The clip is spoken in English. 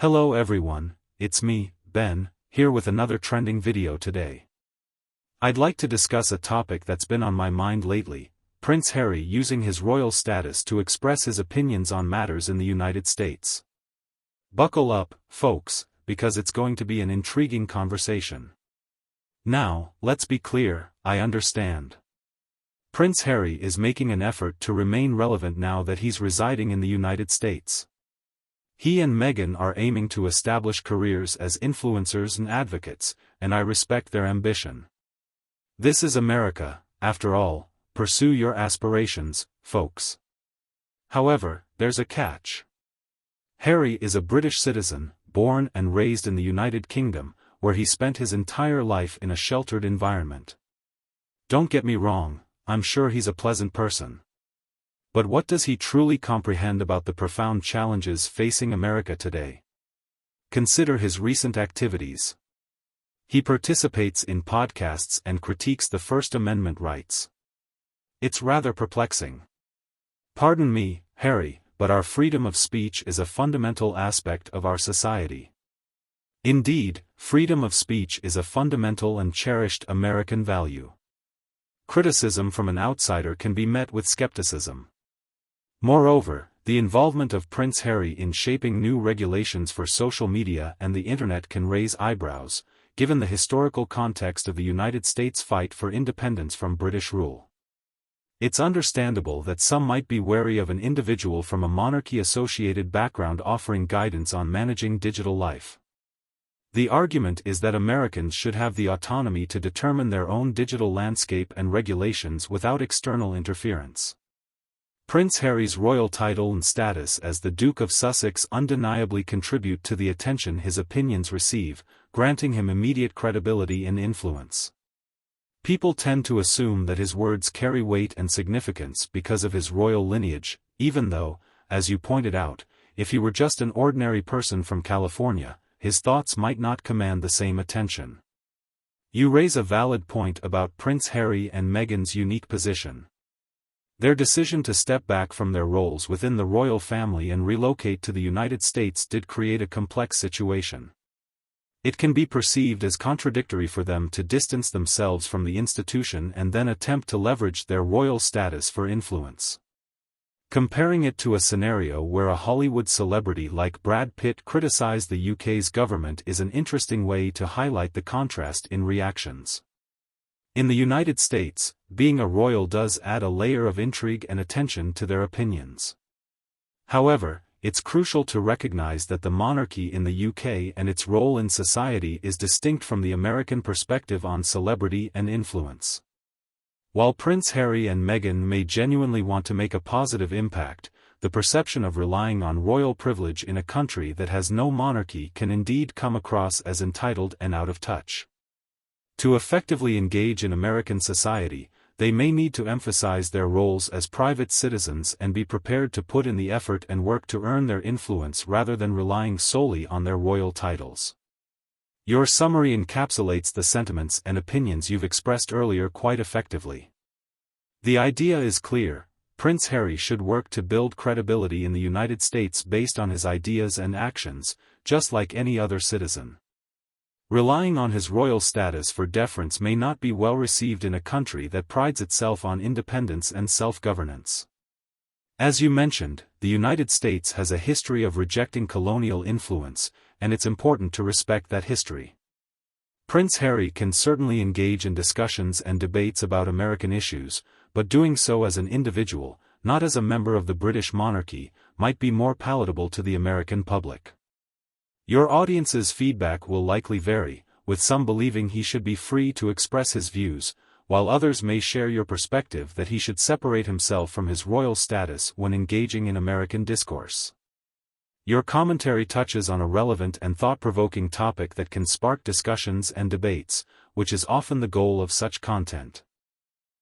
Hello everyone, it's me, Ben, here with another trending video today. I'd like to discuss a topic that's been on my mind lately: Prince Harry using his royal status to express his opinions on matters in the United States. Buckle up, folks, because it's going to be an intriguing conversation. Now, let's be clear, I understand. Prince Harry is making an effort to remain relevant now that he's residing in the United States. He and Meghan are aiming to establish careers as influencers and advocates, and I respect their ambition. This is America, after all. Pursue your aspirations, folks. However, there's a catch. Harry is a British citizen, born and raised in the United Kingdom, where he spent his entire life in a sheltered environment. Don't get me wrong, I'm sure he's a pleasant person. But what does he truly comprehend about the profound challenges facing America today? Consider his recent activities. He participates in podcasts and critiques the First Amendment rights. It's rather perplexing. Pardon me, Harry, but our freedom of speech is a fundamental aspect of our society. Indeed, freedom of speech is a fundamental and cherished American value. Criticism from an outsider can be met with skepticism. Moreover, the involvement of Prince Harry in shaping new regulations for social media and the internet can raise eyebrows, given the historical context of the United States' fight for independence from British rule. It's understandable that some might be wary of an individual from a monarchy-associated background offering guidance on managing digital life. The argument is that Americans should have the autonomy to determine their own digital landscape and regulations without external interference. Prince Harry's royal title and status as the Duke of Sussex undeniably contribute to the attention his opinions receive, granting him immediate credibility and influence. People tend to assume that his words carry weight and significance because of his royal lineage, even though, as you pointed out, if he were just an ordinary person from California, his thoughts might not command the same attention. You raise a valid point about Prince Harry and Meghan's unique position. Their decision to step back from their roles within the royal family and relocate to the United States did create a complex situation. It can be perceived as contradictory for them to distance themselves from the institution and then attempt to leverage their royal status for influence. Comparing it to a scenario where a Hollywood celebrity like Brad Pitt criticized the UK's government is an interesting way to highlight the contrast in reactions. In the United States, being a royal does add a layer of intrigue and attention to their opinions. However, it's crucial to recognize that the monarchy in the UK and its role in society is distinct from the American perspective on celebrity and influence. While Prince Harry and Meghan may genuinely want to make a positive impact, the perception of relying on royal privilege in a country that has no monarchy can indeed come across as entitled and out of touch. To effectively engage in American society, they may need to emphasize their roles as private citizens and be prepared to put in the effort and work to earn their influence rather than relying solely on their royal titles. Your summary encapsulates the sentiments and opinions you've expressed earlier quite effectively. The idea is clear: Prince Harry should work to build credibility in the United States based on his ideas and actions, just like any other citizen. Relying on his royal status for deference may not be well received in a country that prides itself on independence and self-governance. As you mentioned, the United States has a history of rejecting colonial influence, and it's important to respect that history. Prince Harry can certainly engage in discussions and debates about American issues, but doing so as an individual, not as a member of the British monarchy, might be more palatable to the American public. Your audience's feedback will likely vary, with some believing he should be free to express his views, while others may share your perspective that he should separate himself from his royal status when engaging in American discourse. Your commentary touches on a relevant and thought-provoking topic that can spark discussions and debates, which is often the goal of such content.